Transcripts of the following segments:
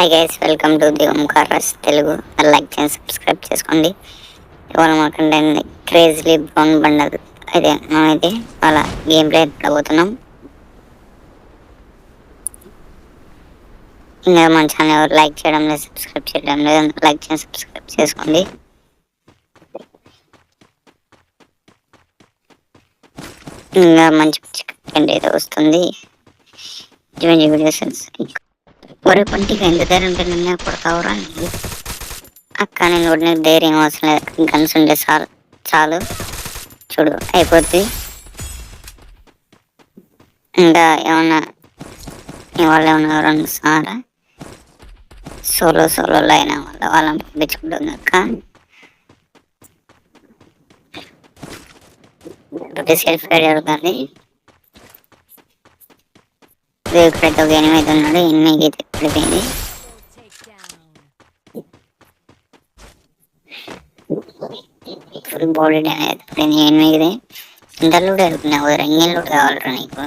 Hi guys, welcome to the Omkar రస్ Telugu. Like చేసి subscribe చేసుకోండి. ఇవాళ మాకంటే క్రేజ్లీ బ్రౌన్ బండల్ అయితే మనమైతే వాళ్ళ గేమ్ ప్లే పోతున్నాం. ఇంకా మన ఛానల్ ఎవరు లైక్ చేయడం లేదు, సబ్స్క్రైబ్ చేయడం లేదు, లైక్ చేసి సబ్స్క్రైబ్ చేసుకోండి. ఇంకా మంచి మంచి కంటెంట్ అయితే వస్తుంది. ఇవన్నీ వీడియోస్ ఒరే పంటికి ఎంత ధైర్యం ఉంటే నిన్నే కొడతావురా నీకు. అక్క నేను కూడా నీకు ధైర్యం అవసరం లేదు, గన్స్ ఉంటే చాలు చూడు అయిపోద్ది. ఇంకా ఏమన్నా ఇవాళ ఏమన్నా ఎవరన్నా సారా సోలోలో అయినా వాళ్ళని పంపించుకుంటుంది అక్క. సెల్ఫ్ జరుగుతుంది. ఇక్కడైతే ఒక ఎనిమిది ఉన్నాడు, ఎనిమిది అయితే పడిపోయింది. ఫుల్ బాడీ డ్యామేజ్ పడింది. ఎనిమిది ఇంతలో కూడా వెళ్తున్నావు, రంగంలో కావాలరా నీకు.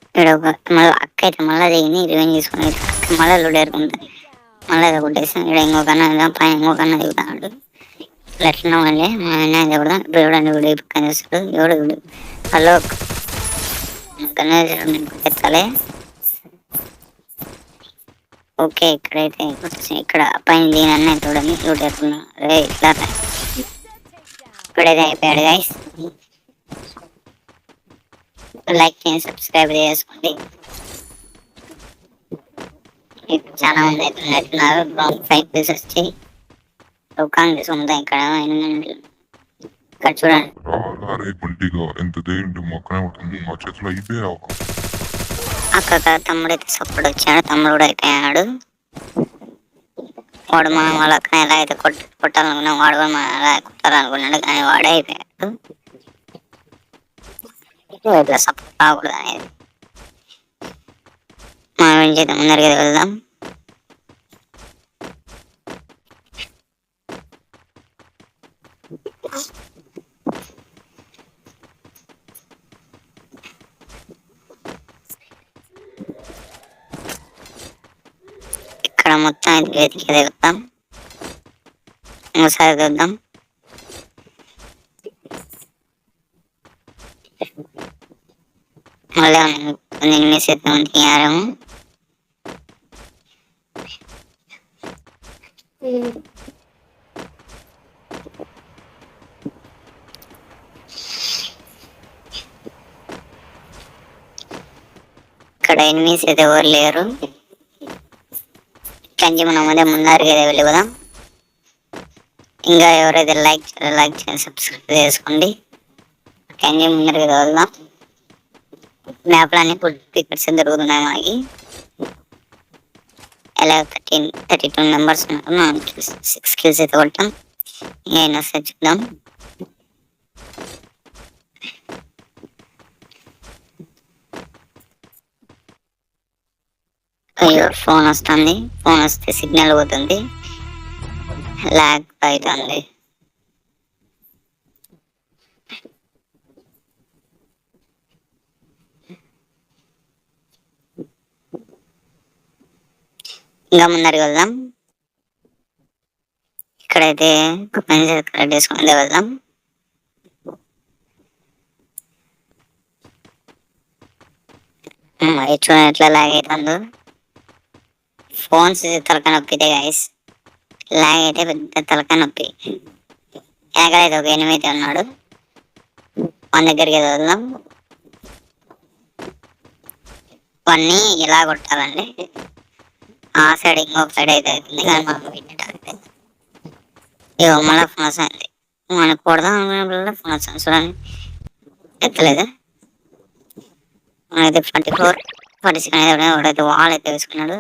ఇక్కడ మళ్ళీ అక్క అయితే మళ్ళీ దిగింది, రివెంజ్ తీసుకుని అక్క మళ్ళీ లూడేరుకుంటా మళ్ళీ అది కొట్టేసి ఇక్కడ ఇంకొకన్నా పైన ఇంకొకన్నా దిగుతాడు. ఇట్లా ఎట్లా మళ్ళీ మా అన్న అయితే కూడా చూడండి, కూడా పక్కన చేస్తాడు ఎవడు చూడు. హలో ఎత్తాలి. ఓకే ఇక్కడైతే ఇక్కడ పైన దీని అన్న చూడండి లూడేరుకున్నా. అదే ఇట్లా ఇప్పుడైతే అయిపోయాడు గైస్. లైక్ చేయండి, సబ్స్క్రైబ్ చేసుకోండి. చాలా మంది అవుతున్నట్టున్నారు. బ్రౌన్ 5 పీసెస్ వచ్చి కాంగ్రెస్ ఉంటాయి ఇక్కడ. ఇక్కడ చూడండి అక్క తమ్ముడు అయితే సపోర్ట్ వచ్చాడు, తమ్ముడు కూడా అయిపోయాడు. వాడు మనం వాళ్ళ అక్కడ ఎలా అయితే కొట్టాలనుకున్నాం, వాడు కూడా మనం ఎలా కొట్టాలనుకున్నాడు, కానీ వాడే అయిపోయాడు. ఇట్లా సపోర్ట్ రాకూడదు అనేది మనం ఏం చేద్దాం, ముందరికి వెళ్దాం. ఇక్కడ మొత్తం ఇది వెతికి వెళ్తాం, ఒకసారి చూద్దాం. మళ్ళీ ఎనిమిది శాతం తీయారేమో. ఇక్కడ ఎనిమిస్ అయితే ఎవరు లేరు. కంచి మనం అదే ముందరికి అయితే వెళ్ళిపోదాం. ఇంకా ఎవరైతే లైక్ చేసి సబ్స్క్రైబ్ చేసుకోండి. కంచి ముందరికి వెళ్దాం. మ్యాప్లో అన్ని ఫుల్ పికెట్స్ దొరుకుతున్నాయి మనకి. ఎలా 32 మెంబర్స్ ఉన్నారు, మనం 6 kills అయితే కొట్టాం. ఇంకా వస్తే చూద్దాం. అయ్యో ఫోన్ వస్తుంది, ఫోన్ వస్తే సిగ్నల్ పోతుంది, లాగ్ అవుతుంది. ఇంకా ముందరికి వెళ్దాం. ఇక్కడైతే కలెక్ట్ చేసుకుంటే వెళ్దాం. చూడండి ఎట్లా లాగ్ అవుతుందో. ఫోన్స్ తలకాయ నొప్పితే గైస్, లాగ్ అయితే పెద్ద తలకాయ నొప్పి. ఎక్కడైతే ఒక ఎనిమిది ఉన్నాడు, మన దగ్గరికి వెళ్దాం. కొన్ని ఇలా కొట్టాలండి. ఆ సైడ్ ఇంకొక సైడ్ అయితే అవుతుంది, కానీ మనం ఇగో మళ్ళీ ఫోన్ వస్తుంది. మనకు కొడదాం అనుకున్నప్పుడు ఫోన్ వస్తుంది చూడండి, ఎత్తలేదు. మనైతే 44 46 అయితే వాడైతే వాల్ అయితే వేసుకున్నాడు.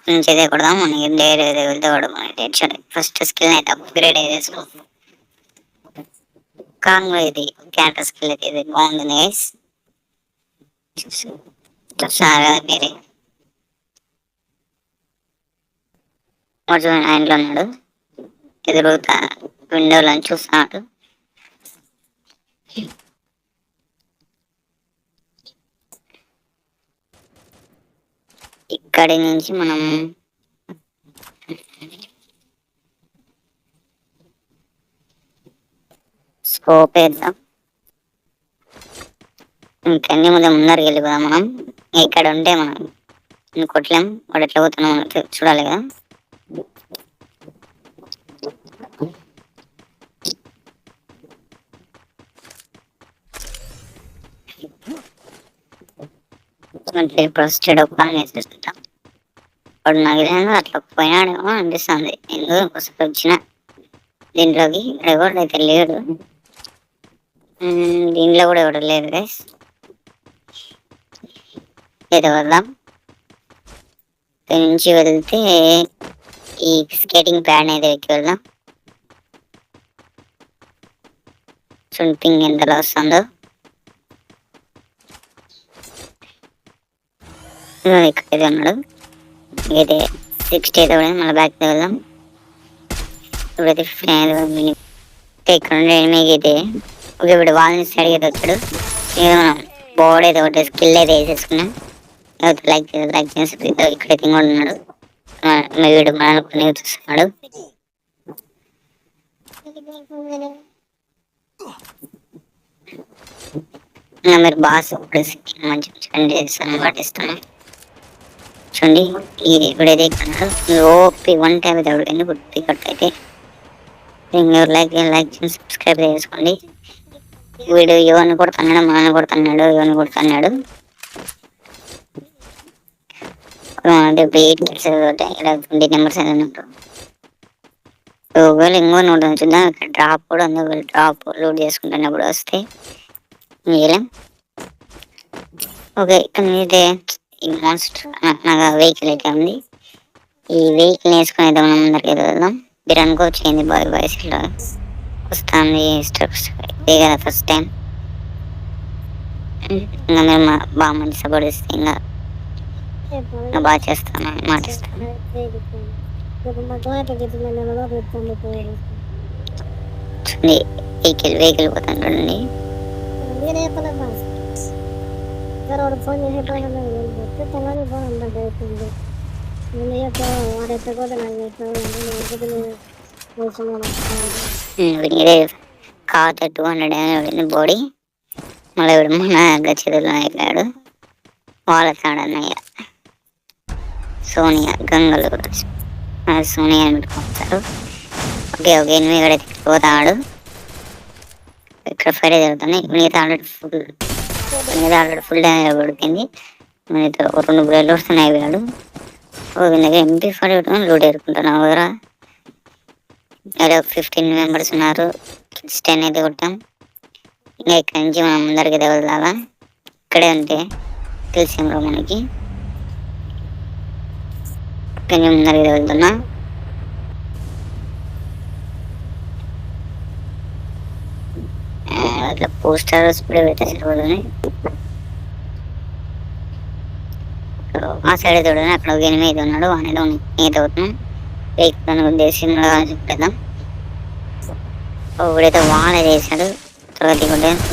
నుంచి అయితే కొడదాం. మనకి డేర్ అయితే వెళ్తే కూడా మనకి ఫస్ట్ స్కిల్ అయితే అప్గ్రేడ్ అయితే వేసుకో. కాంగ్లో ఇది క్యారెక్టర్ స్కిల్ అయితే ఇది బాగుంది గైస్, చూస్తున్నారు కదా మీరే. వాడు ఆయనలో ఉన్నాడు, ఎదురుతా విండోలో చూస్తున్నాడు. ఇక్కడి నుంచి మనం స్కోప్ వేద్దాం. ఇంకన్నీ ముందరికి వెళ్ళిపోదాం. మనం ఇక్కడ ఉంటే మనం కొట్టలేం. వాడు ఎట్లా పోతున్నాం చూడాలి కదా. ప్రొసీడ్ వేసేస్తుంటాం. వాడు నాకు అట్లా పోయినాడేమో అనిపిస్తుంది. ఎందుకు ఒకసారి వచ్చిన దీంట్లోకి ఎవడైతే లేడు. దీంట్లో కూడా ఎవరు లేరు గైస్. ఏదో వద్దాం. ఇక్కడ నుంచి వెళ్తే ఈ స్కేటింగ్ ప్యాడ్ అయితే ఎక్కి వెళ్దాం. పింగ్ ఎంతలో వస్తుందో ఇక్కడైతే ఉన్నాడు. అయితే 60 అయితే కూడా మళ్ళీ బ్యాక్ వెళ్దాం. ఇప్పుడైతే 15 ఇక్కడ ఉండే ఎనిమిది అయితే ఓకే. ఇప్పుడు వాళ్ళని సైడ్ అయితే వచ్చాడు. మనం బోర్డ్ అయితే ఒకటి స్కిల్ అయితే వేసేసుకున్నాం. లైక్ చేసి ఇక్కడైతే ఇంకోటి ఉన్నాడు. వీడు మనల్ని చూస్తున్నాడు. మీరు బాస్ మంచి మంచి చేస్తాను పాటిస్తాను. చూడండి ఇప్పుడైతే ఇక్కడ ఓపి 1 ట్యాబ్ అయితే గుర్తు కట్ అయితే లైక్ చేసి సబ్స్క్రైబ్ చేసుకోండి. వీడు ఎవరిని కొడుతున్నాడు, మనల్ని కొడుతున్నాడు, ఎవరిని కొడుతున్నాడు. 8 kills ఇలా 20 నెంబర్స్ అయితే ఉన్నట్టు. ఒకవేళ ఇంకో నోట్ చూద్దాం. ఇక్కడ డ్రాప్ కూడా ఉంది. ఒకవేళ డ్రాప్ లోడ్ చేసుకుంటున్నప్పుడు వస్తే చేయలేం. ఓకే. ఇక్కడ అయితే ఈ మాన్స్టర్ నాకు వెహికల్ అయితే ఉంది. ఈ వెహికల్ వేసుకొని అయితే మనం ముందరికి వెళ్దాం. మీరు అనుకోవచ్చు ఏంది బాయ్స్ ఇలా వస్తుంది స్టెప్స్ ఇదే కదా ఫస్ట్ టైం. ఇంకా మీరు బాగా మంచి సపోర్ట్ ఇస్తే ఇంకా బాగా చేస్తాను మాటిస్తాను. వెహికల్ పోతాను చూడండి. కాత 200 బాడీ మళ్ళీ మన గచ్చిలో అయిపోయాడు. వాళ్ళ తాడన్నయ్య సోనియా గంగలు సోనియా అని పెట్టుకుంటారు. ఓకే. 8 ఇక్కడ పోతాడు. ఇక్కడ ఫైర్ జరుగుతుంది. మిగతా ఆల్రెడీ ఫుల్ డ్యామేజ్ పడుతుంది. మిగతా 2 బ్లేడ్లు వస్తున్నాయి. వేయాడు MP40 లూట్ ఏరుకుంటున్నావు కదా. అలా 15 మెంబర్స్ ఉన్నారు. 10 అయితే కొట్టాం. ఇంకా ఇక్కడి నుంచి మనం ముందరికి వెళ్దాలా. ఇక్కడే ఉంటే తెలిసిందో మనకి. ఇక్కడి నుంచి ముందరికి వెళ్తున్నా. అట్లా పోస్టర్ స్ప్రే అయితే సరిపోతుంది. ఆ సైడ్ చూడండి. అక్కడ 8 ఉన్నాడు. అనేది ఈత అవుతున్నాం. వెహికల్ ఉద్దేశి చూపెడదాం. ఒకడైతే వాన చేశాడు. తర్వాత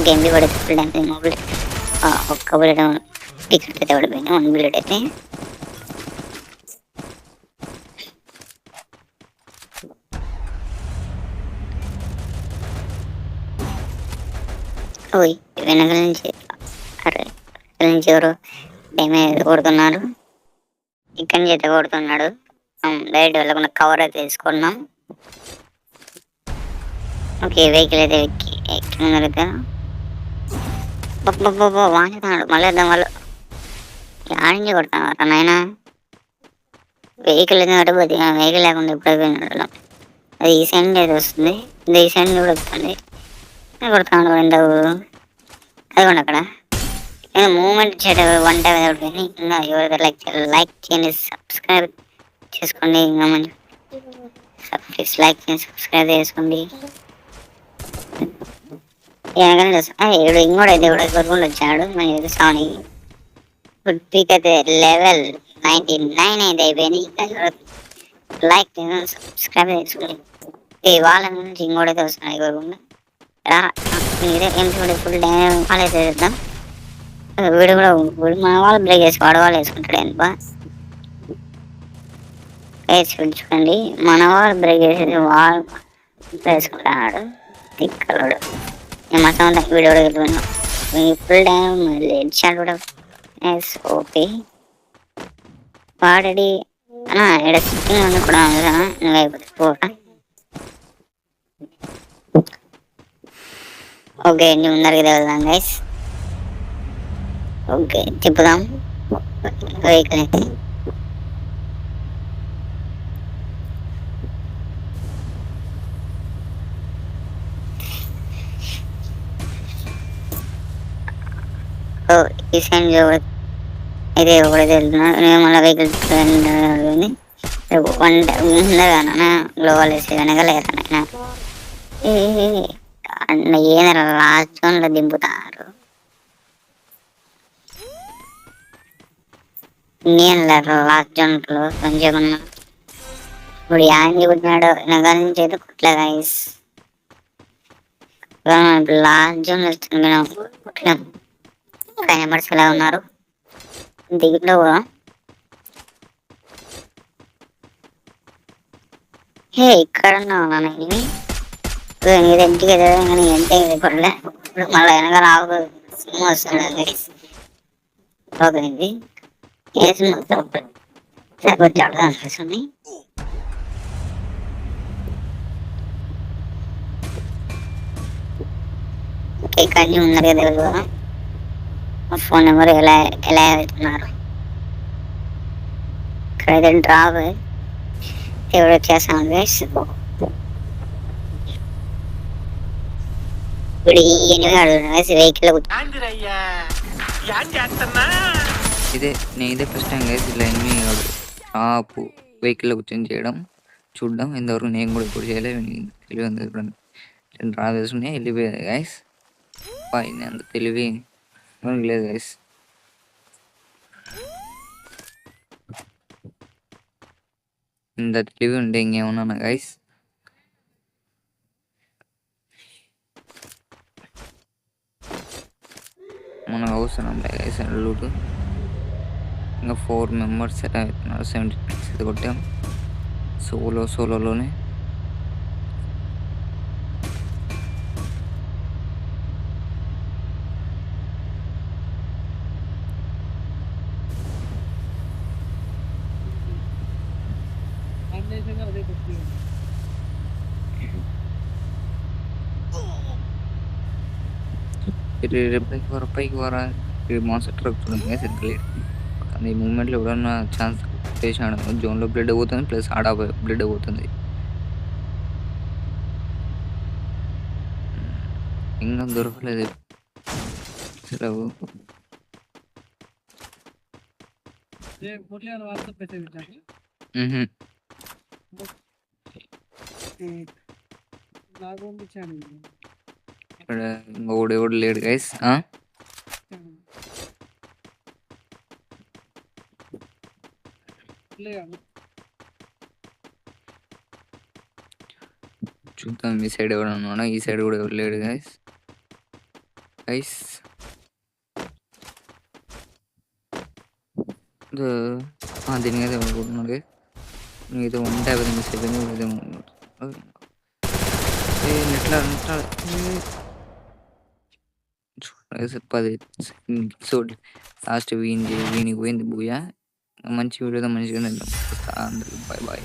గెంబి పడితే ఫుల్ డ్యామేజ్. ఒక్క బుల్లెట్ టికెట్ అయితే పడిపోయింది. 1 బుల్లెట్ అయితే వెనకాల నుంచి ఎవరు డ్యామేజ్ కొడుతున్నారు. ఇక్కడి నుంచి అయితే కొడుతున్నాడు. డైరెక్ట్ వెళ్ళకుండా కవర్ అయితే తీసుకున్నాం. ఓకే. వెహికల్ అయితే ఎక్కితే వాడుతున్నాడు. మళ్ళీ వద్దాం. వాళ్ళు ఆడించి కొడుతున్నారు నాయన. వెహికల్ అయితే కట్టబోతే వెహికల్ లేకుండా ఎప్పుడు అయిపోయినాడు. అది ఈ సైడ్ అయితే వస్తుంది. ఈ సైడ్ కూడా వస్తుంది. కొడుతున్నాడు. అదిగోండి అక్కడ మూమెంట్ చేయడం 1 టైం అయిపోయింది. ఇంకా ఎవరైతే లైక్ చేయండి, సబ్స్క్రైబ్ చేసుకోండి. ఇంకా మంచి లైక్ చేయండి, సబ్స్క్రైబ్ చేసుకోండి. ఇంకోటి అయితే కూడా కొట్టుకుంటూ వచ్చాడు. మన సాని గుడ్ పీక్ అయితే లెవెల్ 99 అయితే అయిపోయింది. లైక్ చేయండి, సబ్స్క్రైబ్ చేసుకోండి. వాళ్ళ నుంచి ఇంకోటైతే వస్తున్నాయి కోరుకుండా ఫుల్ డ్యామేజ్ వాళ్ళైతే చేద్దాం. వీడు కూడా మన వాళ్ళు బ్రేక్ చేసి వాడు వాళ్ళు వేసుకుంటాడు. ఎంత వేసి పిలుచుకోండి. మనవాడు బ్రేక్ చేసేది వాడు వేసుకుంటున్నాడు తిక్కలోడు. నేను మొత్తం వీడియో కూడా వెళ్ళిపోయినా ఫుల్ టైం హెడ్ షాట్ కూడా ఓపీ వాడడి ఇక్కడ సిట్టింగ్ కూడా నువ్వు అయిపోతుంది పోట. ఓకే ఇంటి ముందరికి వెళ్దాం గైస్. ఓకే తిప్పుదాం వెహికల్ అయితే. ఈ సైడ్ ఇదే ఒకటి వెళ్తున్నాను నేను మళ్ళీ వెహికల్ ఉండగానా గ్లోబల్ వేసే వెనకలేదనైనా ఏదైనా లాస్ట్ జోన్లో దింపుతారు. నేను లాస్ట్ జోన్లో కొంచెం ఇప్పుడు యాంగి కొట్టినాడు వెనకాల నుంచి అయితే కుట్లే గైస్. లాస్ట్ జోన్ కొట్టినాం 5 మెంబర్స్ ఎలా ఉన్నారు దిగులో కూడా. హే ఇక్కడ ఉన్నాను ఇది ఇంటికి కానీ ఎంతే కొట్టలే. ఇప్పుడు మళ్ళీ వెనకాల ఆవు సినిమా వస్తుంది గైస్. ఓకే ఇది ఏ సినిమా సరిపోతాడు అనిపిస్తుంది. ఓకే కానీ ఉన్నారు కదా తెలుగు ఫోన్ నెంబర్ ఎలా ఎలా వెళ్తున్నారు ఇక్కడైతే డ్రాప్ ఎవరు వచ్చేసాను గైస్. ఇప్పుడు వెహికల్ ఇదే ఫస్ట్ టైం గైస్ ఇలా ఎనిమిది టాప్ వెహికల్ కూర్చొని చేయడం చూడడం. ఇంతవరకు నేను కూడా ఇప్పుడు చేయలేదు. తెలివి డ్రా వేసుకుని వెళ్ళిపోయాయి గైస్. అంత తెలివి లేదు గైస్. ఇంత తెలివి ఉంటే ఇంకేమన్నా గైస్. మనకు అవసరం లేదు గైస్ లూటు. ఇంకా 4 మెంబర్స్ ఎలా అవుతున్నారు 76 కొట్టాం సోలోలోనే. పైకి వరా మాన్స్టర్ ట్రక్ చూడండి గైస్ ఎంత లేట్. కానీ ఈ మూమెంట్లో ఎవరన్నా ఛాన్స్ చేసాడు జోన్లో బ్లడ్ పోతుంది ప్లస్ ఆడ బ్లడ్ పోతుంది. ఇంకా దొరకలేదు సెలవు. ఇక్కడ ఇంకొకడు లేడు గైస్. చూద్దాం ఈ సైడ్ ఎవరు ఉన్నాడో. ఈ సైడ్ కూడా ఎవరు లేడు గైస్. దీనికైతే ఎవరుకున్నాడు గైస్. నీతో 150 మిస్ అయిపోయింది. నెట్లా చూడండి లాస్ట్ వీనికి పోయింది బూయా. మంచి వీడియోతో మంచిగా అందరికి బాయ్ బాయ్.